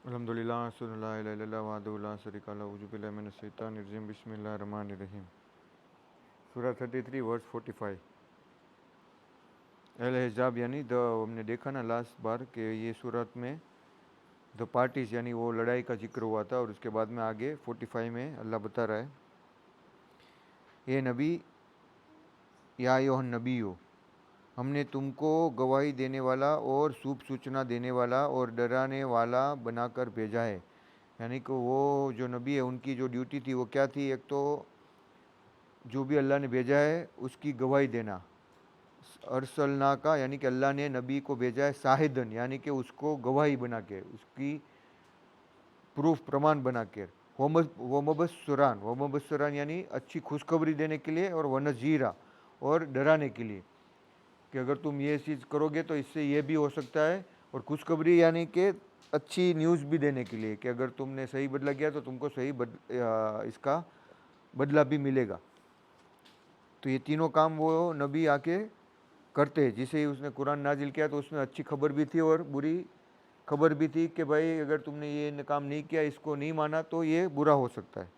अल्हम्दुलिल्लाह सुन्नल्लाहु इला इल्लल्लाह वहदहु ला शरीका लहु औज़ु बिल्लाहि मिनश शैतानिर रजीम बिस्मिल्लाहिर रहमानिर रहीम सूरा 33 वर्स 45 अल हिजाब यानी द हमने देखा ना लास्ट बार कि ये सूरत में द पार्टीज यानी वो लड़ाई का जिक्र हुआ था और उसके बाद में आगे 45 में अल्लाह बता रहा है ये नबी या अय्युहन नबी हो हमने तुमको गवाही देने वाला और शुभ सूचना देने वाला और डराने वाला बनाकर भेजा है। यानी कि वो जो नबी है उनकी जो ड्यूटी थी वो क्या थी, एक तो जो भी अल्लाह ने भेजा है उसकी गवाही देना। अरसलना का यानी कि अल्लाह ने नबी को भेजा है शाहिदन यानी कि उसको गवाही बना के, उसकी प्रूफ प्रमाण बना के। वमबसरान यानी अच्छी खुशखबरी देने के लिए, और वनजीरा और डराने के लिए कि अगर तुम ये चीज़ करोगे तो इससे ये भी हो सकता है, और खुशखबरी यानी कि अच्छी न्यूज़ भी देने के लिए कि अगर तुमने सही बदला किया तो तुमको सही इसका बदला भी मिलेगा। तो ये तीनों काम वो नबी आके करते हैं। जिसे ही उसने कुरान नाजिल किया तो उसमें अच्छी खबर भी थी और बुरी खबर भी थी कि भाई अगर तुमने ये काम नहीं किया, इसको नहीं माना तो ये बुरा हो सकता है।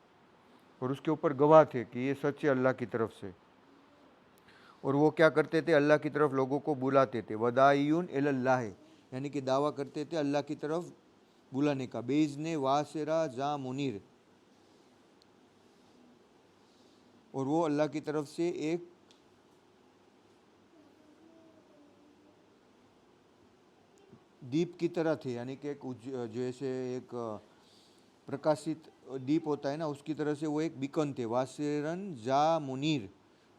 और उसके ऊपर गवाह थे कि ये सच है अल्लाह की तरफ से। और वो क्या करते थे, अल्लाह की तरफ लोगों को बुलाते थे। वदायून इल्लाह यानी कि दावा करते थे अल्लाह की तरफ बुलाने का। बेइज़्ने वासिरा जा मुनीर, और वो अल्लाह की तरफ से एक दीप की तरह थे। यानी कि एक जैसे एक प्रकाशित दीप होता है ना, उसकी तरह से वो एक बीकन थे। वासिरन जा मुनीर,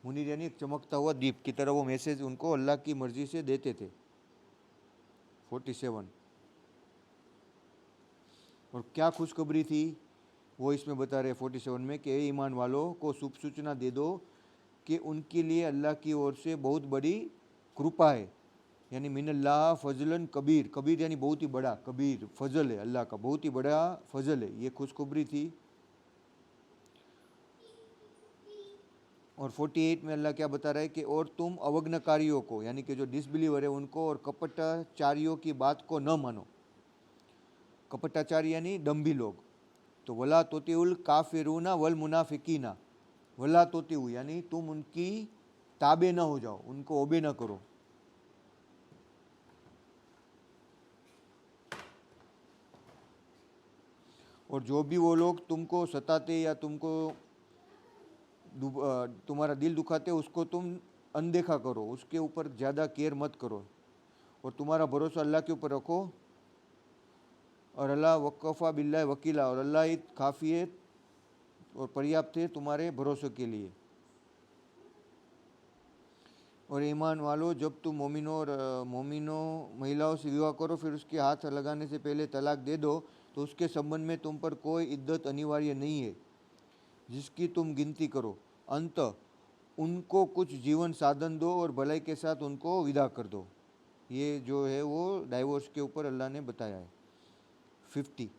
मुनीर यानी एक चमकता हुआ दीप की तरह वो मैसेज उनको अल्लाह की मर्जी से देते थे। 47 और क्या खुशखबरी थी वो इसमें बता रहे 47 में कि ईमान वालों को शुभ सूचना दे दो कि उनके लिए अल्लाह की ओर से बहुत बड़ी कृपा है। यानी मिनल्लाह फजलन कबीर, कबीर यानी बहुत ही बड़ा, कबीर फजल है अल्लाह का, बहुत ही बड़ा फजल है। ये खुशखबरी थी। और 48 में अल्लाह क्या बता रहा है कि और तुम अवज्ञाकारियों को यानी कि जो डिसबिलीवर है उनको और कपटाचारियों की बात को न मानो। कपटाचारी यानी दम्भी लोग। तो वला तोतिउल काफिरूना वल मुनाफिकीना, वला तोतिउ यानी तुम उनकी ताबे ना हो जाओ, उनको ओबे ना करो। और जो भी वो लोग तुमको सताते या तुमको तुम्हारा दिल दुखाते उसको तुम अनदेखा करो, उसके ऊपर ज़्यादा केयर मत करो, और तुम्हारा भरोसा अल्लाह के ऊपर रखो। और अल्लाह वक़फ़ा बिल्लाह वकीला, और अल्लाह ही काफ़ी है और पर्याप्त है तुम्हारे भरोसे के लिए। और ईमान वालों, जब तुम मोमिनों महिलाओं से विवाह करो फिर उसके हाथ लगाने से पहले तलाक दे दो तो उसके संबंध में तुम पर कोई इद्दत अनिवार्य नहीं है जिसकी तुम गिनती करो। अंत उनको कुछ जीवन साधन दो और भलाई के साथ उनको विदा कर दो। ये जो है वो डाइवोर्स के ऊपर अल्लाह ने बताया है। 50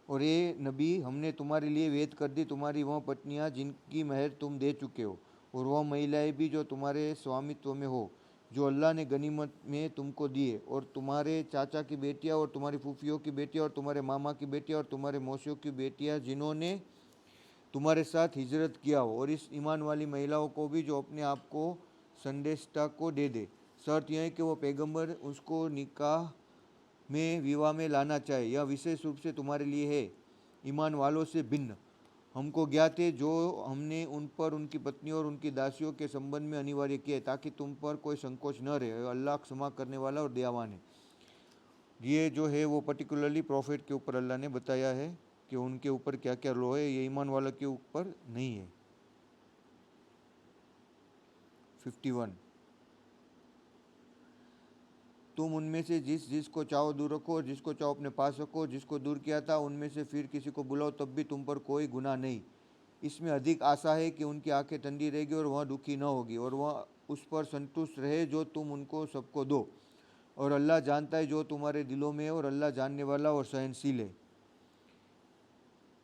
और ये नबी हमने तुम्हारे लिए वेद कर दी तुम्हारी वह पत्नियां जिनकी महर तुम दे चुके हो, और वह महिलाएं भी जो तुम्हारे स्वामित्व में हो, जो अल्लाह ने गनीमत में तुमको दिए, और तुम्हारे चाचा की बेटियां और तुम्हारी फूफियों की बेटियां और तुम्हारे मामा की बेटियां और तुम्हारे मौसियों की बेटियां जिन्होंने तुम्हारे साथ हिजरत किया हो, और इस ईमान वाली महिलाओं को भी जो अपने आप को संदेशता को दे दे। शर्त यह है कि वो पैगंबर उसको निकाह में विवाह में लाना चाहे। यह विशेष रूप से तुम्हारे लिए है, ईमान वालों से भिन्न। हमको ज्ञात है जो हमने उन पर उनकी पत्नियों और उनकी दासियों के संबंध में अनिवार्य किया है ताकि तुम पर कोई संकोच न रहे। अल्लाह क्षमा करने वाला और दयावान है। ये जो है वो पर्टिकुलरली प्रॉफिट के ऊपर अल्लाह ने बताया है कि उनके ऊपर क्या क्या लो है, ये ईमान वालों के ऊपर नहीं है। 51 तुम उनमें से जिसको चाहो दूर रखो और जिसको चाहो अपने पास रखो। जिसको दूर किया था उनमें से फिर किसी को बुलाओ तब भी तुम पर कोई गुनाह नहीं। इसमें अधिक आशा है कि उनकी आंखें ठंडी रहेगी और वह दुखी न होगी, और वह उस पर संतुष्ट रहे जो तुम उनको सबको दो। और अल्लाह जानता है जो तुम्हारे दिलों में है, और अल्लाह जानने वाला और सहनशील है।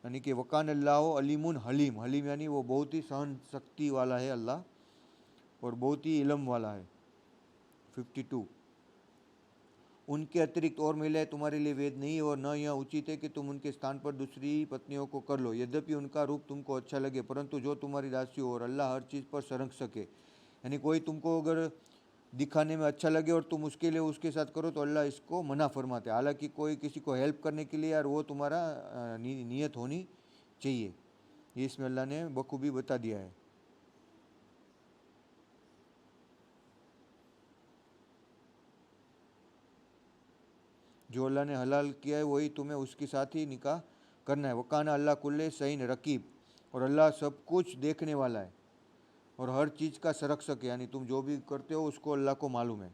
यानी कि वकान अल्लाह अलीमुन हलीम, हलीम यानी वो बहुत ही सहन शक्ति वाला है अल्लाह। और बहुत ही इलम वाला है। 52, उनके अतिरिक्त और महिलाएं तुम्हारे लिए वेद नहीं और न यह उचित है कि तुम उनके स्थान पर दूसरी पत्नियों को कर लो, यद्यपि उनका रूप तुमको अच्छा लगे, परंतु जो तुम्हारी दासी हो और अल्लाह हर चीज़ पर संरक्षक सके। यानी कोई तुमको अगर दिखाने में अच्छा लगे और तुम उसके लिए उसके साथ करो तो अल्लाह इसको मना फरमाते। हालांकि कोई किसी को हेल्प करने के लिए यार वो तुम्हारा नीयत होनी चाहिए, ये इसमें अल्लाह ने बखूबी बता दिया है। जो अल्लाह ने हलाल किया है वही तुम्हें उसके साथ ही निकाह करना है। वकाना अल्लाह कुल्ले सईन रकीब, और अल्लाह सब कुछ देखने वाला है और हर चीज़ का संरक्षक है, यानी तुम जो भी करते हो उसको अल्लाह को मालूम है।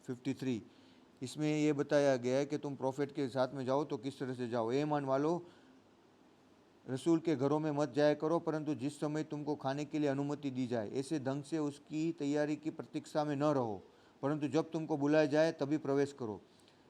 53, इसमें ये बताया गया है कि तुम प्रॉफिट के साथ में जाओ तो किस तरह से जाओ। ईमान वालो, रसूल के घरों में मत जाया करो, परंतु जिस समय तुमको खाने के लिए अनुमति दी जाए ऐसे ढंग से उसकी तैयारी की प्रतीक्षा में न रहो, परंतु जब तुमको बुलाया जाए तभी प्रवेश करो।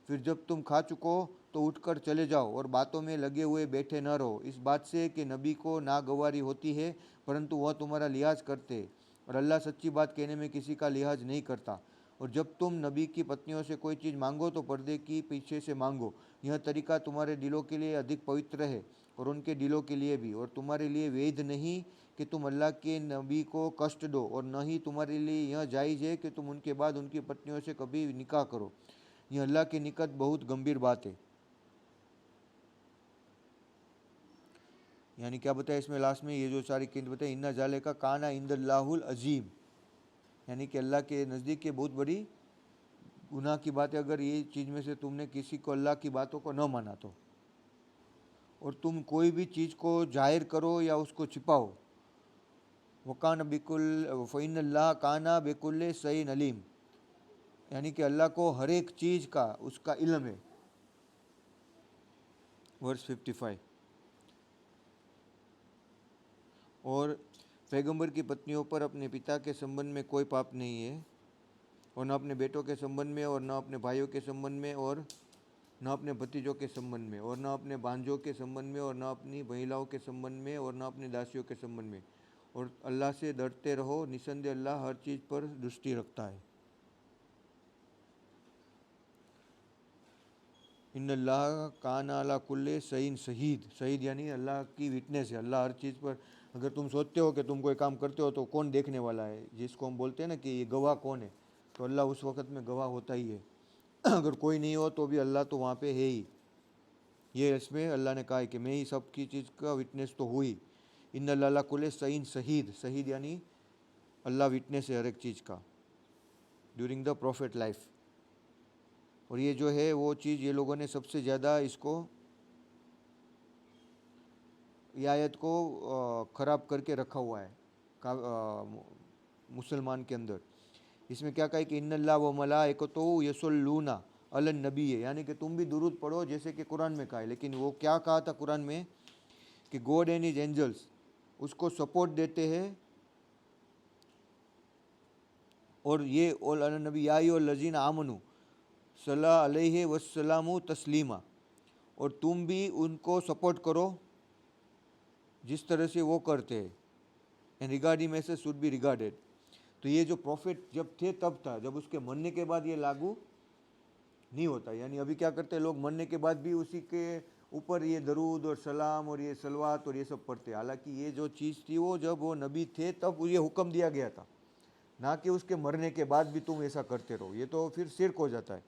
फिर जब तुम खा चुको तो उठकर चले जाओ और बातों में लगे हुए बैठे न रहो, इस बात से कि नबी को नागवारी होती है, परंतु वह तुम्हारा लिहाज करते और अल्लाह सच्ची बात कहने में किसी का लिहाज नहीं करता। और जब तुम नबी की पत्नियों से कोई चीज़ मांगो तो पर्दे की पीछे से मांगो, यह तरीका तुम्हारे दिलों के लिए अधिक पवित्र है और उनके दिलों के लिए भी, और तुम्हारे लिए वैध नहीं कि तुम अल्लाह के नबी को कष्ट दो, और न ही तुम्हारे लिए यह जायज़ है कि तुम उनके बाद उनकी पत्नियों से कभी निकाह करो। यह अल्लाह के निकट बहुत गंभीर बात है। यानी क्या बताया इसमें लास्ट में, ये जो सारी किंत बताई, इन्ना जाले का काना इंदल्लाहुल अजीम, यानी कि अल्लाह के नज़दीक ये बहुत बड़ी गुनाह की बात है अगर ये चीज़ में से तुमने किसी को अल्लाह की बातों को न माना तो। और तुम कोई भी चीज़ को जाहिर करो या उसको छिपाओ, वकान बिकुल फ़इन्न अल्लाह काना बिकुल्ले सईन अलीम, यानी कि अल्लाह को हर एक चीज़ का उसका इल्म है। वर्स 55, और पैगंबर की पत्नियों पर अपने पिता के संबंध में कोई पाप नहीं है, और न अपने बेटों के संबंध में, और न अपने भाइयों के संबंध में, और न अपने भतीजों के संबंध में, और न अपने भांजों के संबंध में, और न अपनी महिलाओं के संबंध में, और न अपनी दासियों के संबंध में। और अल्लाह से डरते रहो, निसंदेह अल्लाह हर चीज़ पर दृष्टि रखता है। इन अल्लाह कान अला कुल्ले सईन शहीद, शहीद यानी अल्लाह की विटनेस है, अल्लाह हर चीज़ पर। अगर तुम सोचते हो कि तुम कोई काम करते हो तो कौन देखने वाला है, जिसको हम बोलते हैं ना कि ये गवाह कौन है, तो अल्लाह उस वक़्त में गवाह होता ही है। अगर कोई नहीं हो तो भी अल्लाह तो वहाँ पे है ही। ये इसमें अल्लाह ने कहा है कि मैं ही सब की चीज़ का विटनेस तो हुई। इन अल्लाह कुल्ले सईन शहीद, शहीद यानी अल्लाह विटनेस है हर एक चीज़ का ड्यूरिंग द प्रॉफिट लाइफ। और ये जो है वो चीज़ ये लोगों ने सबसे ज़्यादा इसको, ये आयत को ख़राब करके रखा हुआ है मुसलमान के अंदर। इसमें क्या कहा कि इन्नल्लाह व मलाइकतु यसल्लूना अलन नबी है, यानी कि तुम भी दुरूद पढ़ो जैसे कि कुरान में कहा है। लेकिन वो क्या कहा था कुरान में कि गॉड एंड हिज एंजल्स उसको सपोर्ट देते हैं, और ये ओल अन नबी याई और लजीन आमनु सल्ला अलैहि वस्सलामु तस्लीमा, और तुम भी उनको सपोर्ट करो जिस तरह से वो करते हैं, and regarding message should be regarded. तो ये जो प्रॉफिट जब थे तब था, जब उसके मरने के बाद ये लागू नहीं होता। यानी अभी क्या करते हैं लोग, मरने के बाद भी उसी के ऊपर ये दरूद और सलाम और ये सलवात और ये सब पढ़ते। हालांकि ये जो चीज़ थी वो जब वो नबी थे तब ये हुक्म दिया गया था, ना कि उसके मरने के बाद भी तुम ऐसा करते रहो, ये तो फिर शिर्क हो जाता है।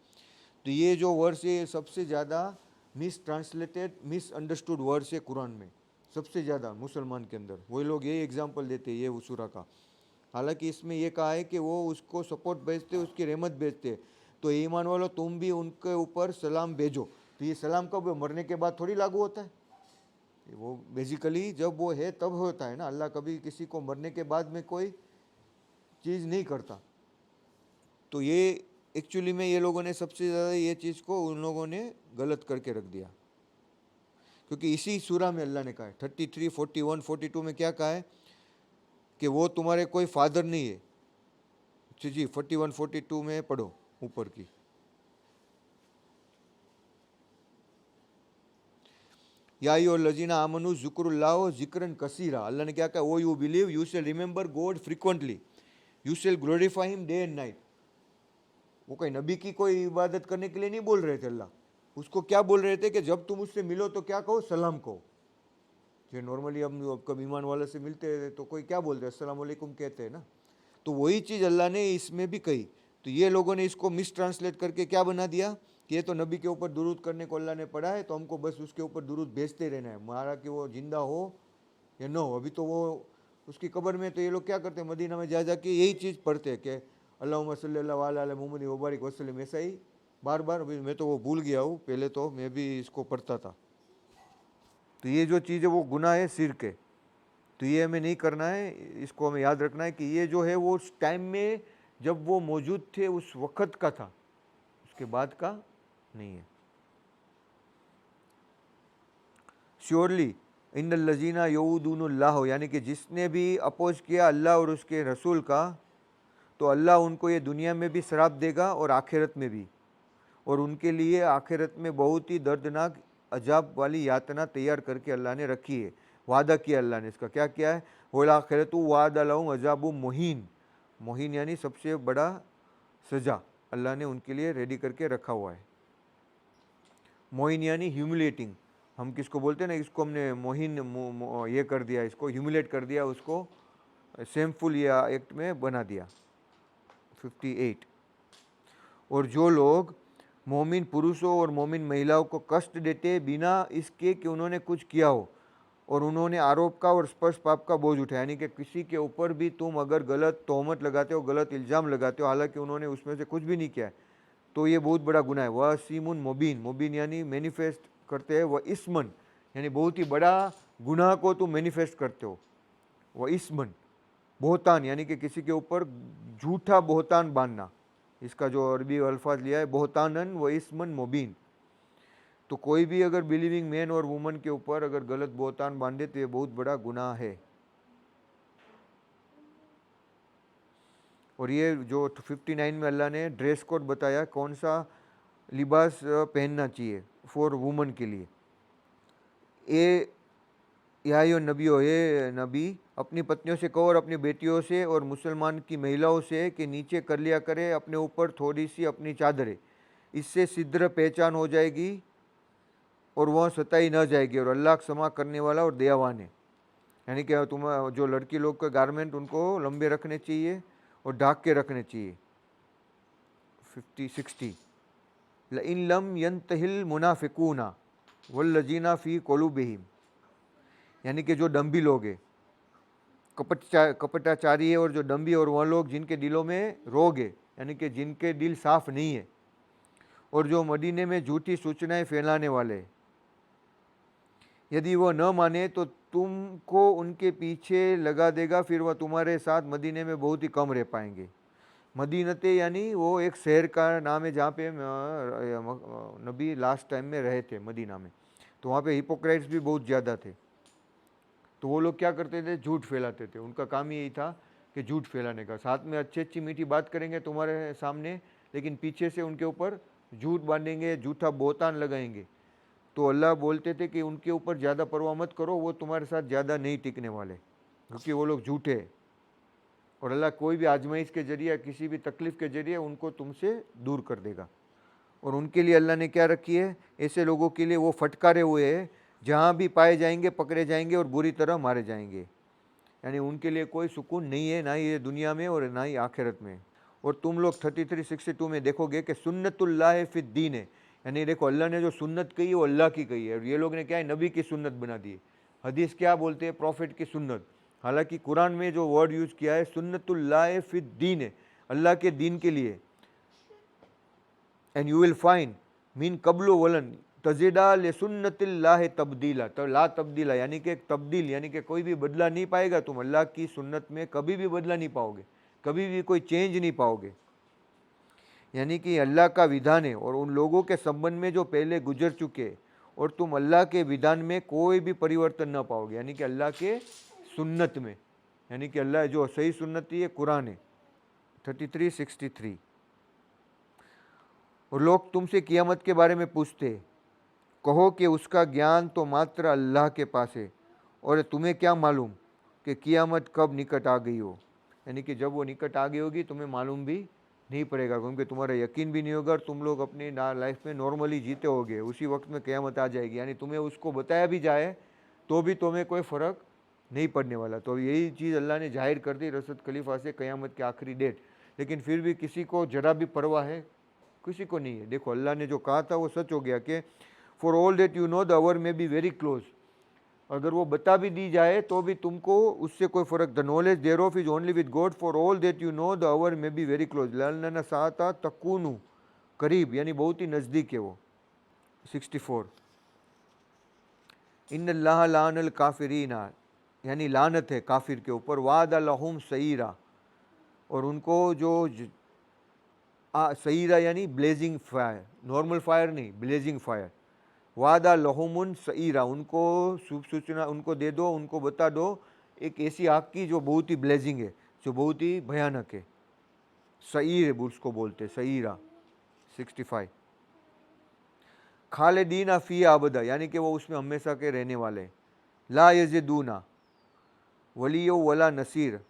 तो ये जो वर्स है सबसे ज़्यादा mistranslated misunderstood verse है कुरान में, सबसे ज़्यादा मुसलमान के अंदर। वही लोग ये एग्जाम्पल देते हैं ये उसूरा का। हालांकि इसमें यह कहा है कि वो उसको सपोर्ट भेजते, उसकी रहमत भेजते। तो ईमान वालों तुम भी उनके ऊपर सलाम भेजो। तो ये सलाम कब, मरने के बाद थोड़ी लागू होता है, वो बेसिकली जब वो है तब होता है ना। अल्लाह कभी किसी को मरने के बाद में कोई चीज़ नहीं करता। तो ये एक्चुअली में ये लोगों ने सबसे ज़्यादा ये चीज़ को उन लोगों ने गलत करके रख दिया, क्योंकि इसी सूरा में अल्लाह ने कहा है 33, 41, 42 में क्या कहा है कि वो तुम्हारे कोई फादर नहीं है। जी 41, 42 में पढ़ो ऊपर की। या और लजीना आमनु ज़िक्रुल्लाह ज़िक्रन कसीरा, अल्लाह ने क्या कहा, O you believe you shall remember God frequently, you shall glorify him day and night. वो कोई नबी की कोई इबादत करने के लिए नहीं बोल रहे थे अल्लाह, उसको क्या बोल रहे थे कि जब तुम उससे मिलो तो क्या कहो, सलाम कहो। जो नॉर्मली हम कभी ईमान वाले से मिलते हैं तो कोई क्या बोलते हैं, अस्सलाम वालेकुम कहते हैं ना, तो वही चीज़ अल्लाह ने इसमें भी कही। तो ये लोगों ने इसको मिस ट्रांसलेट करके क्या बना दिया कि ये तो नबी के ऊपर दुरूद करने को अल्लाह ने पढ़ा है, तो हमको बस उसके ऊपर दुरूद भेजते रहना है, मारा कि वो जिंदा हो या न हो। अभी तो वो उसकी कब्र में तो ये लोग क्या करते हैं, मदीना में जा जाके यही चीज़ पढ़ते हैं कि अल्लाहुम्मा सल्लल्लाहु अला मुहम्मद व बारिक वसल्लम, ऐसा ही बार बार। अभी मैं तो वो भूल गया हूँ, पहले तो मैं भी इसको पढ़ता था। तो ये जो चीज़ है वो गुनाह है, शिर्क है, तो ये हमें नहीं करना है। इसको हमें याद रखना है कि ये जो है वो उस टाइम में जब वो मौजूद थे उस वक़्त का था, उसके बाद का नहीं है। श्योरली इन लजीना यऊदूनुल्लाह, यानी कि जिसने भी अपोज किया अल्लाह और उसके रसूल का, तो अल्लाह उनको ये दुनिया में भी श्राप देगा और आखिरत में भी, और उनके लिए आखिरत में बहुत ही दर्दनाक अजाब वाली यातना तैयार करके अल्लाह ने रखी है। वादा किया अल्लाह ने, इसका क्या किया है, वल आखिरतु वादा लहुम अजाबु मुहीन, मुहीन यानी सबसे बड़ा सज़ा अल्लाह ने उनके लिए रेडी करके रखा हुआ है। मोहिन यानी ह्यूमिलेटिंग, हम किसको बोलते हैं ना, इसको हमने मोहिन ये कर दिया, इसको ह्यूमिलेट कर दिया, उसको सेमफुल या एक्ट में बना दिया। 58, और जो लोग मोमिन पुरुषों और मोमिन महिलाओं को कष्ट देते बिना इसके कि उन्होंने कुछ किया हो, और उन्होंने आरोप का और स्पष्ट पाप का बोझ उठाया, यानी कि किसी के ऊपर भी तुम अगर गलत तोहमत लगाते हो, गलत इल्ज़ाम लगाते हो, हालांकि उन्होंने उसमें से कुछ भी नहीं किया है, तो ये बहुत बड़ा गुनाह है। वह सीमुन मुबीन, मुबीन यानी मैनिफेस्ट करते हैं, वह इस्मन यानी बहुत ही बड़ा गुनाह को तुम मैनिफेस्ट करते हो। वह इस्मन, बोहतान यानी कि किसी के ऊपर झूठा बोहतान बांधना, इसका जो अरबी अल्फाज लिया है बोहतानन व इस्मन मुबीन। तो कोई भी अगर बिलीविंग मैन और वुमन के ऊपर अगर गलत बोहतान बांधे तो ये बहुत बड़ा गुनाह है। और ये जो 59 में अल्लाह ने ड्रेस कोड बताया, कौन सा लिबास पहनना चाहिए फॉर वुमन के लिए। या यो नबियों, ये नबी अपनी पत्नियों से कहो और अपनी बेटियों से और मुसलमान की महिलाओं से कि नीचे कर लिया करे अपने ऊपर थोड़ी सी अपनी चादरें, इससे सिद्र पहचान हो जाएगी और वह सताई न जाएगी, और अल्लाह क्षमा करने वाला और दयावान है। यानी कि तुम जो लड़की लोग के गारमेंट उनको लंबे रखने चाहिए और ढाक के रखने चाहिए। 60 इन लम यंतहिल मुनाफिकूना वल्लजीना फ़ी क़ुलूबिहिम, यानी कि जो डंबी लोग हैं, कपटाचारी है और जो डंबी, और वह लोग जिनके दिलों में रोग है, यानी कि जिनके दिल साफ नहीं है, और जो मदीने में झूठी सूचनाएं फैलाने वाले हैं, यदि वह न माने तो तुमको उनके पीछे लगा देगा, फिर वह तुम्हारे साथ मदीने में बहुत ही कम रह पाएंगे। मदीनते यानी वो एक शहर का नाम है जहाँ पे नबी लास्ट टाइम में रहे थे, मदीना में। तो वहाँ पे हिपोक्राइट्स भी बहुत ज़्यादा थे, तो वो लोग क्या करते थे, झूठ फैलाते थे। उनका काम यही था कि झूठ फैलाने का, साथ में अच्छी अच्छी मीठी बात करेंगे तुम्हारे सामने, लेकिन पीछे से उनके ऊपर झूठ बांधेंगे, झूठा बोतान लगाएंगे। तो अल्लाह बोलते थे कि उनके ऊपर ज़्यादा परवाह मत करो, वो तुम्हारे साथ ज़्यादा नहीं टिकने वाले, क्योंकि वो लोग झूठे हैं। और अल्लाह कोई भी आजमाइश के जरिए, किसी भी तकलीफ़ के जरिए उनको तुमसे दूर कर देगा। और उनके लिए अल्लाह ने क्या रखी है, ऐसे लोगों के लिए वो फटकारे हुए हैं, जहाँ भी पाए जाएंगे पकड़े जाएंगे और बुरी तरह मारे जाएंगे। यानी उनके लिए कोई सुकून नहीं है, ना ही ये दुनिया में और ना ही आखिरत में। और तुम लोग 33-62 में देखोगे कि सुन्नतुल्लाह फ़िद्दीन है, यानी देखो अल्लाह ने जो सुन्नत कही है वो अल्लाह की कही है, और ये लोग ने क्या है, नबी की सुन्नत बना दी है। हदीस क्या बोलते हैं, प्रॉफिट की सुन्नत। हालांकि कुरान में जो वर्ड यूज़ किया है सुन्नतुल्लाह फ़िद्दीन है, अल्लाह के दीन के लिए। एंड यू विल फाइंड मीन कबलो वलन तजिदा ले सुन्नतिल्लाह तब्दीला, तो ला तब्दीला यानी कि तब्दील, यानी कि कोई भी बदला नहीं पाएगा तुम अल्लाह की सुन्नत में, कभी भी बदला नहीं पाओगे, कभी भी कोई चेंज नहीं पाओगे। यानी कि अल्लाह का विधान है और उन लोगों के संबंध में जो पहले गुजर चुके, और तुम अल्लाह के विधान में कोई भी परिवर्तन न पाओगे, यानी कि अल्लाह के सुन्नत में, यानी कि अल्लाह जो सही सुन्नत है कुरान है। 33-63, और लोग तुमसे क़ियामत के बारे में पूछते, कहो कि उसका ज्ञान तो मात्र अल्लाह के पास है, और तुम्हें क्या मालूम कि क़ियामत कब निकट आ गई हो। यानी कि जब वो निकट आ गई होगी तुम्हें मालूम भी नहीं पड़ेगा, क्योंकि तुम्हारा यकीन भी नहीं होगा और तुम लोग अपनी लाइफ में नॉर्मली जीते होगे, उसी वक्त में क़ियामत आ जाएगी। यानी तुम्हें उसको बताया भी जाए तो भी तुम्हें कोई फ़र्क नहीं पड़ने वाला। तो यही चीज़ अल्लाह ने जाहिर कर दी रसद खलीफा से, क़यामत की आखिरी डेट। लेकिन फिर भी किसी को जरा भी परवाह है? किसी को नहीं है। देखो अल्लाह ने जो कहा था वो सच हो गया कि for all that you know the hour may be very close. अगर वो बता भी दी जाए तो भी तुमको उससे कोई फ़र्क, the knowledge thereof is only with God, for all that you know the hour may be very close, लन्ना साता तकूनु, करीब यानी बहुत ही नज़दीक है वो। 64 इन अल्लाह लानल काफिरीना, यानी लानत है काफिर के ऊपर, वाद लहुम सईरा, और उनको जो सईरा यानी ब्लेजिंग फायर, नॉर्मल फायर नहीं, ब्लेजिंग फायर। वादा लहुमुन सईरा, उनको शुभ सूचना उनको दे दो, उनको बता दो एक ऐसी आग की जो बहुत ही ब्लेजिंग है, जो बहुत ही भयानक है। सईर उसको बोलते सईरा। 65 खालिदीना फी आबदा, यानी कि वो उसमें हमेशा के रहने वाले। ला यजिदूना वलियो वला नसीर,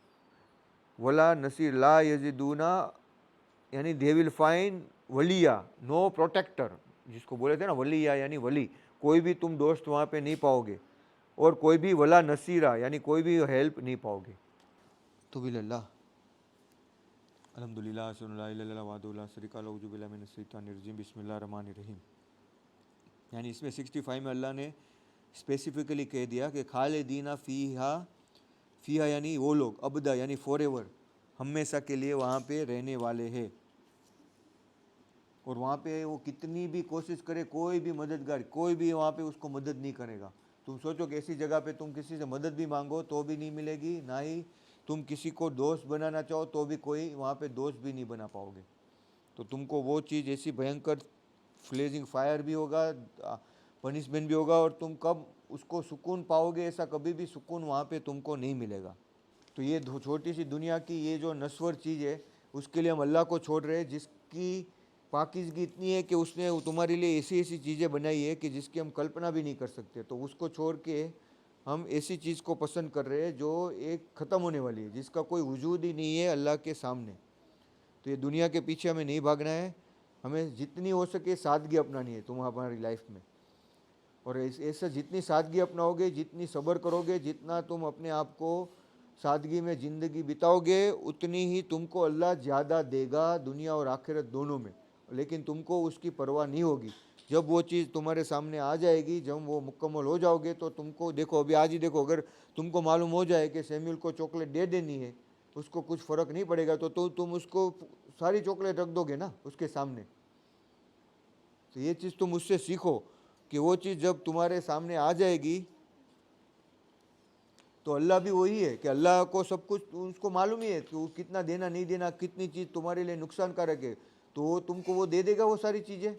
वला नसीर, ला यजिदूना यानी दे विल फाइंड वलिया, नो प्रोटेक्टर, जिसको बोले थे ना वलिया यानी वली, कोई भी तुम दोस्त वहाँ पे नहीं पाओगे, और कोई भी वला नसीरा यानी कोई भी हेल्प नहीं पाओगे। तो बिल्लाह अल्हम्दुलिल्लाह सल्लल्लाहु वादुल्लाह शरीका लहू बिल्लाहि मिनश शैतानिर रजीम बिस्मिल्लाहिर रहमानिर रहीम। यानी इसमें 65 में अल्लाह ने स्पेसिफिकली कह दिया कि खालिदीना फ़ीहा, फ़ीहा यानी वो लोग, अबदा यानी फॉरएवर, हमेशा के लिए वहाँ पे रहने वाले हैं। और वहाँ पे वो कितनी भी कोशिश करे, कोई भी मददगार, कोई भी वहाँ पे उसको मदद नहीं करेगा। तुम सोचो कि ऐसी जगह पे तुम किसी से मदद भी मांगो तो भी नहीं मिलेगी, ना ही तुम किसी को दोस्त बनाना चाहो तो भी कोई वहाँ पे दोस्त भी नहीं बना पाओगे। तो तुमको वो चीज़ ऐसी भयंकर फ्लेजिंग फायर भी होगा, पनिशमेंट भी होगा, और तुम कब उसको सुकून पाओगे, ऐसा कभी भी सुकून वहाँ पे तुमको नहीं मिलेगा। तो ये छोटी सी दुनिया की ये जो नश्वर चीज़ है, उसके लिए हम अल्लाह को छोड़ रहे हैं, जिसकी पाकीज़गी इतनी है कि उसने तुम्हारे लिए ऐसी ऐसी चीज़ें बनाई है कि जिसकी हम कल्पना भी नहीं कर सकते। तो उसको छोड़ के हम ऐसी चीज़ को पसंद कर रहे हैं जो एक ख़त्म होने वाली है, जिसका कोई वजूद ही नहीं है अल्लाह के सामने। तो ये दुनिया के पीछे हमें नहीं भागना है, हमें जितनी हो सके सादगी अपनानी है तुम्हारी लाइफ में। और ऐसा जितनी सादगी अपनाओगे, जितनी सब्र करोगे, जितना तुम अपने आप को सादगी में ज़िंदगी बिताओगे, उतनी ही तुमको अल्लाह ज़्यादा देगा दुनिया और आखिरत दोनों में। लेकिन तुमको उसकी परवाह नहीं होगी। जब वो चीज़ तुम्हारे सामने आ जाएगी, जब वो मुकम्मल हो जाओगे, तो तुमको देखो, अभी आज ही देखो, अगर तुमको मालूम हो जाए कि सैमुअल को चॉकलेट दे देनी है, उसको कुछ फ़र्क नहीं पड़ेगा, तो तुम उसको सारी चॉकलेट रख दोगे ना उसके सामने। तो ये चीज़ तुम उससे सीखो कि वो चीज़ जब तुम्हारे सामने आ जाएगी तो अल्लाह भी वही है कि अल्लाह को सब कुछ उसको मालूम ही है कि वो कितना देना नहीं देना, कितनी चीज़ तुम्हारे लिए नुकसानकारक है, तो तुमको वो दे देगा वो सारी चीज़ें।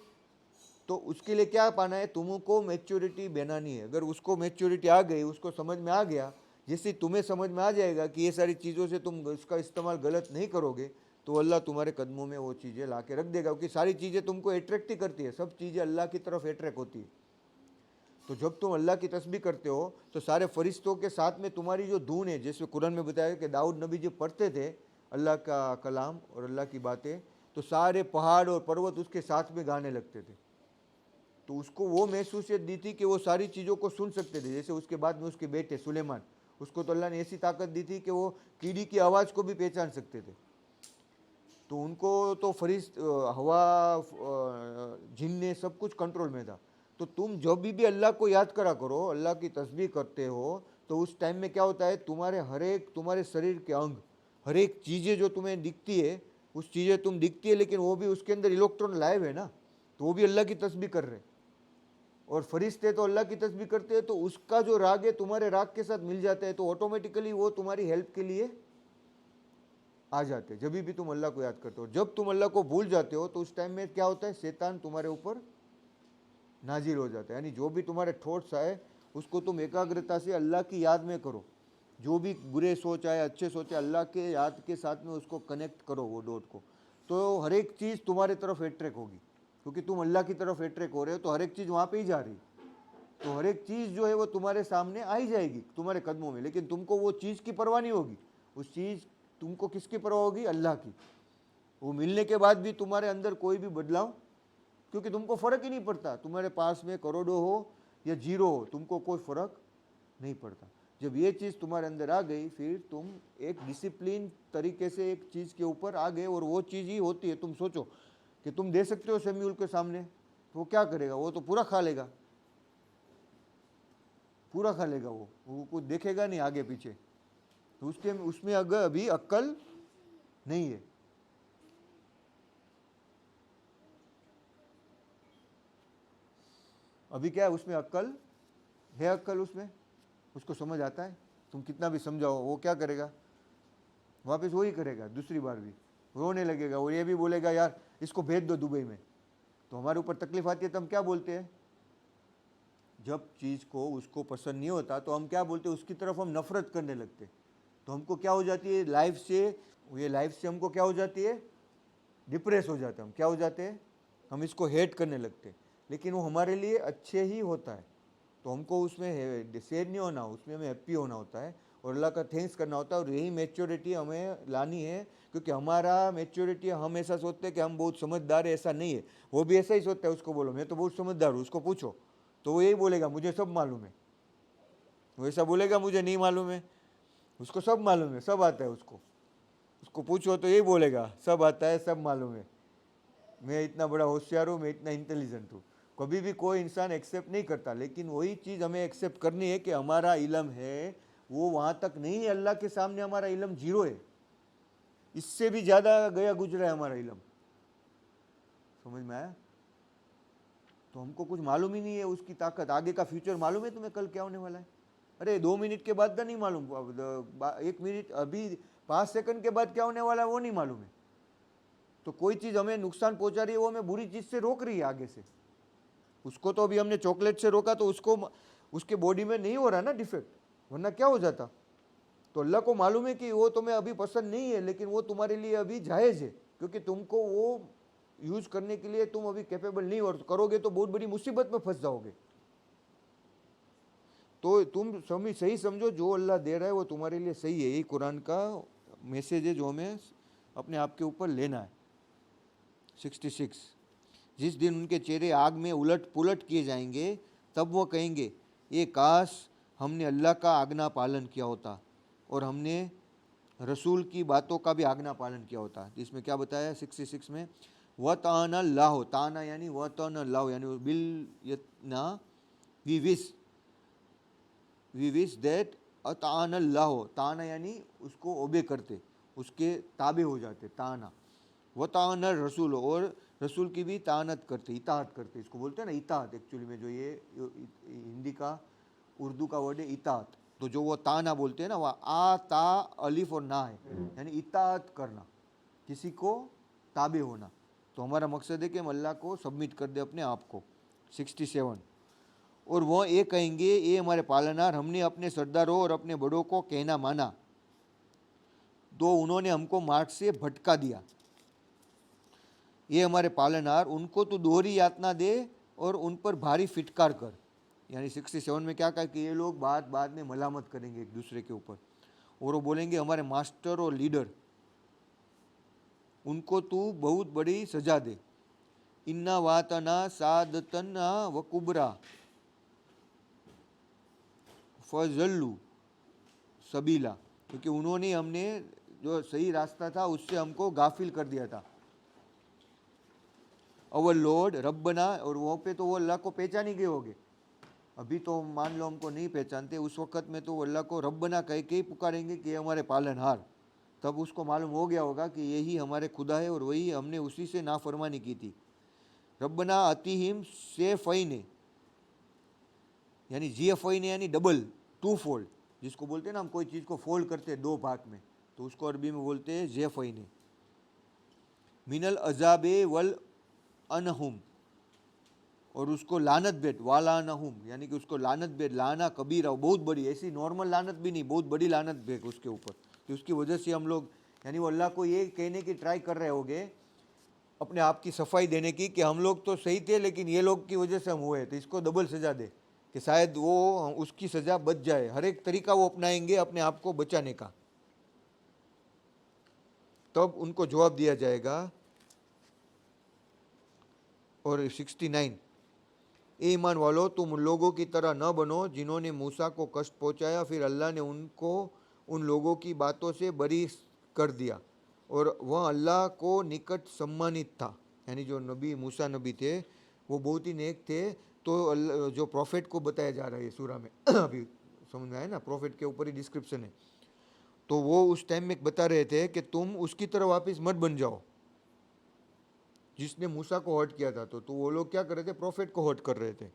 तो उसके लिए क्या पाना है, तुमको मैच्योरिटी बनानी है। अगर उसको मैच्योरिटी आ गई, उसको समझ में आ गया, जैसे तुम्हें समझ में आ जाएगा कि ये सारी चीज़ों से तुम उसका इस्तेमाल गलत नहीं करोगे, तो अल्लाह तुम्हारे कदमों में वो चीज़ें ला के रख देगा। क्योंकि सारी चीज़ें तुमको अट्रैक्ट ही करती है, सब चीज़ें अल्लाह की तरफ अट्रैक्ट होती है। तो जब तुम अल्लाह की तस्बीह करते हो तो सारे फरिश्तों के साथ में तुम्हारी जो धुन है, जैसे कुरान में बताया कि दाऊद नबी जो पढ़ते थे अल्लाह का कलाम और अल्लाह की बातें, तो सारे पहाड़ और पर्वत उसके साथ में गाने लगते थे। तो उसको वो महसूसियत दी थी कि वो सारी चीज़ों को सुन सकते थे। जैसे उसके बाद में उसके बेटे सुलेमान, उसको तो अल्लाह ने ऐसी ताकत दी थी कि वो कीड़ी की आवाज़ को भी पहचान सकते थे। तो उनको तो फरिश्त हवा, जिन्ने सब कुछ कंट्रोल में था। तो तुम जब भी अल्लाह को याद करा करो, अल्लाह की तस्बीह करते हो, तो उस टाइम में क्या होता है, तुम्हारे शरीर के अंग, हर एक चीज़ें जो तुम्हें दिखती है, उस चीज़ें तुम दिखती है, लेकिन वो भी उसके अंदर इलेक्ट्रॉन लाइव है ना, तो वो भी अल्लाह की तस्बीह कर रहे हैं। और फरिश्ते तो अल्लाह की तस्बीह करते हैं, तो उसका जो राग है तुम्हारे राग के साथ मिल जाता है, तो ऑटोमेटिकली वो तुम्हारी हेल्प के लिए आ जाते हैं। जब भी तुम अल्लाह को याद करते हो, जब तुम अल्लाह को भूल जाते हो, तो उस टाइम में क्या होता है, शैतान तुम्हारे ऊपर नाजिल हो जाता है। यानी जो भी तुम्हारे थॉट्स आए, उसको तुम एकाग्रता से अल्लाह की याद में करो। जो भी बुरे सोच आए, अच्छे सोच आए, अल्लाह के याद के साथ में उसको कनेक्ट करो, वो डॉट को। तो हर एक चीज़ तुम्हारे तरफ अट्रैक्ट होगी, क्योंकि तुम अल्लाह की तरफ अट्रैक्ट हो रहे हो, तो हर एक चीज़ वहाँ पे ही जा रही है। तो हर एक चीज़ जो है वो तुम्हारे सामने आ ही जाएगी, तुम्हारे कदमों में, लेकिन तुमको वो चीज़ की परवाह नहीं होगी। उस चीज़ तुमको किसकी परवाह होगी? अल्लाह की। वो मिलने के बाद भी तुम्हारे अंदर कोई भी बदलाव, क्योंकि तुमको फ़र्क ही नहीं पड़ता, तुम्हारे पास में करोड़ों हो या जीरो हो, तुमको कोई फ़र्क नहीं पड़ता। जब ये चीज़ तुम्हारे अंदर आ गई, फिर तुम एक डिसिप्लिन तरीके से एक चीज़ के ऊपर आ गए, और वो चीज़ ही होती है। तुम सोचो कि तुम दे सकते हो शम्यूल के सामने, तो वो क्या करेगा? वो तो पूरा खा लेगा, पूरा खा लेगा, वो कुछ देखेगा नहीं आगे पीछे। तो उसके उसमें अगर अभी अक्ल नहीं है। अभी क्या है उसमें? अक्ल है, अक्ल उसमें, उसको समझ आता है। तुम कितना भी समझाओ, वो क्या करेगा? वापस वही करेगा, दूसरी बार भी रोने लगेगा, और ये भी बोलेगा यार इसको भेज दो दुबई में। तो हमारे ऊपर तकलीफ आती है तो हम क्या बोलते हैं? जब चीज़ को उसको पसंद नहीं होता तो हम क्या बोलते हैं? उसकी तरफ हम नफरत करने लगते। तो हमको क्या हो जाती है लाइफ से? ये लाइफ से हमको क्या हो जाती है? डिप्रेस हो जाते हैं हम। क्या हो जाते हैं? हम इसको हेट करने लगते हैं। लेकिन वो हमारे लिए अच्छे ही होता है, तो हमको उसमें सैड नहीं होना, उसमें हमें हैप्पी होना होता है, और अल्लाह का थैंक्स करना होता है। और यही मैच्योरिटी हमें लानी है, क्योंकि हमारा मैच्योरिटी, हम ऐसा सोचते हैं कि हम बहुत समझदार है, ऐसा नहीं है। वो भी ऐसा ही सोचता है। उसको बोलो मैं तो बहुत समझदार हूँ, उसको पूछो तो वो यही बोलेगा मुझे सब मालूम है। वो ऐसा बोलेगा मुझे नहीं मालूम है, उसको सब मालूम है, सब आता है उसको। उसको पूछो तो यही बोलेगा सब आता है, सब मालूम है, मैं इतना बड़ा होशियार हूँ, मैं इतना इंटेलिजेंट हूँ। कभी भी कोई इंसान एक्सेप्ट नहीं करता, लेकिन वही चीज़ हमें एक्सेप्ट करनी है कि हमारा इल्म है वो वहाँ तक नहीं है। अल्लाह के सामने हमारा इल्म जीरो है, इससे भी ज़्यादा गया गुजरा है हमारा इल्म। समझ में आया? तो हमको कुछ मालूम ही नहीं है उसकी ताकत। आगे का फ्यूचर मालूम है तुम्हें कल क्या होने वाला है? अरे 2 मिनट के बाद का नहीं मालूम, 1 मिनट, अभी 5 सेकंड के बाद क्या होने वाला है वो नहीं मालूम है। तो कोई चीज़ हमें नुकसान पहुंचा रही है, वो हमें बुरी चीज़ से रोक रही है आगे से। उसको तो अभी हमने चॉकलेट से रोका, तो उसको उसके बॉडी में नहीं हो रहा ना डिफेक्ट, वरना क्या हो जाता? तो अल्लाह को मालूम है कि वो तुम्हें अभी पसंद नहीं है, लेकिन वो तुम्हारे लिए अभी जायज़ है, क्योंकि तुमको वो यूज करने के लिए तुम अभी कैपेबल नहीं, और करोगे तो बहुत बड़ी मुसीबत में फंस जाओगे। तो तुम सही समझो, जो अल्लाह दे रहा है वो तुम्हारे लिए सही है। यही कुरान का मैसेज है जो हमें अपने आप के ऊपर लेना है। 66, जिस दिन उनके चेहरे आग में उलट पुलट किए जाएंगे, तब वो कहेंगे ये काश हमने अल्लाह का आज्ञा पालन किया होता, और हमने रसूल की बातों का भी आज्ञा पालन किया होता। इसमें क्या बताया 66 में? व ताना लाहो, ताना यानी व ताना लाहो यानी बिल यतना, वी विश दैट अतान अल्लाह। ताना यानी उसको ओबे करते, उसके ताबे हो जाते, ताना। व तान रसूल, और रसूल की भी तानत करते, इताहत करते। इसको बोलते हैं ना इताहत, एक्चुअली में जो ये हिंदी का उर्दू का वर्ड है इताहत। तो जो वो ताना बोलते हैं ना, वह आ ता अलिफ और ना है, यानी इताहत करना, किसी को ताबे होना। तो हमारा मकसद है कि हम अल्लाह को सबमिट कर दे अपने आप को। 67, और वह ये कहेंगे ये हमारे पालनहार, हमने अपने सरदारों और अपने बड़ों को कहना माना, तो उन्होंने हमको मार्ग से भटका दिया। ये हमारे पालनहार, उनको तो दोहरी यातना दे और उन पर भारी फिटकार कर। यानी 67 में क्या कहा कि ये लोग बाद में मलामत करेंगे एक दूसरे के ऊपर, और वो बोलेंगे हमारे मास्टर और लीडर, उनको तू बहुत बड़ी सजा दे। इन्ना वातना सादतना व कुबरा फजल्लू सबीला, क्योंकि उन्होंने हमने जो सही रास्ता था उससे हमको गाफिल कर दिया था। अवर लॉर्ड रब्बना, और वहाँ पे तो वो अल्लाह को पहचान ही गए होगे। अभी तो मान लो हमको नहीं पहचानते, उस वक़्त में तो वो अल्लाह को रब्बना कह के ही पुकारेंगे कि ये हमारे पालनहार। तब उसको मालूम हो गया होगा कि यही हमारे खुदा है और वही हमने उसी से नाफरमानी की थी। रब्बना अतिहिम सेफ़ैन, यानी जीएफ़ैन यानी डबल, टू फोल्ड, जिसको बोलते हैं ना हम कोई चीज़ को फोल्ड करते हैं 2 भाग में, तो उसको अरबी में बोलते हैं ज़ैफ़ैन। मिनल अज़ाबे वल अनहुम, और उसको लानत भेद, वालानहुम यानी कि उसको लानत भेद, लाना कबीरा, बहुत बड़ी, ऐसी नॉर्मल लानत भी नहीं, बहुत बड़ी लानत भेद उसके ऊपर, कि उसकी वजह से हम लोग, यानी वो अल्लाह को ये कहने की ट्राई कर रहे होंगे, अपने आप की सफाई देने की, कि हम लोग तो सही थे लेकिन ये लोग की वजह से हम हुए, तो इसको डबल सजा दे, कि शायद वो उसकी सज़ा बच जाए, हर एक तरीका वो अपनाएंगे अपने आप को बचाने का। तब उनको जवाब दिया जाएगा। और 69, ए ईमान वालों, तुम उन लोगों की तरह न बनो जिन्होंने मूसा को कष्ट पहुंचाया, फिर अल्लाह ने उनको उन लोगों की बातों से बरी कर दिया और वह अल्लाह को निकट सम्मानित था। यानी जो नबी मूसा नबी थे वो बहुत ही नेक थे। तो जो प्रॉफिट को बताया जा रहा है सूरा में अभी समझ में आया ना, प्रॉफिट के ऊपर ही डिस्क्रिप्शन है। तो वो उस टाइम में बता रहे थे कि तुम उसकी तरह वापस मत बन जाओ जिसने मूसा को हर्ट किया था। तो वो लोग क्या कर रहे थे, प्रॉफिट को हर्ट कर रहे थे।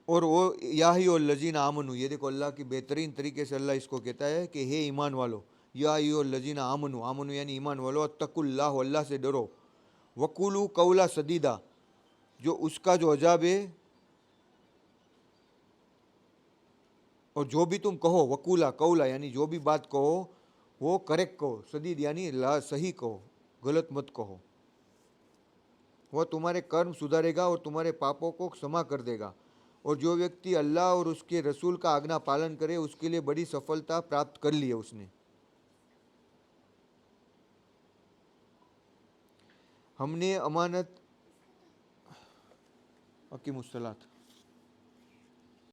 और वो या ही और लजीन आमनु, ये देखो अल्लाह की बेहतरीन तरीके से अल्लाह इसको कहता है कि हे ईमान वालो, या ही और लजीन आमनु, आमनु यानी ईमान वालो, अत्तकुल्लाह, अल्लाह से डरो, वकुलू कौला सदीदा, जो उसका जो अजाब है, और जो भी तुम कहो, वकूला कौला यानी जो भी बात कहो वो करेक्ट कहो, सदीद यानी सही कहो, गलत मत कहो। वह तुम्हारे कर्म सुधारेगा और तुम्हारे पापों को क्षमा कर देगा, और जो व्यक्ति अल्लाह और उसके रसूल का आज्ञा पालन करे उसके लिए बड़ी सफलता प्राप्त कर ली है उसने। हमने अमानत अकीमुस्सलात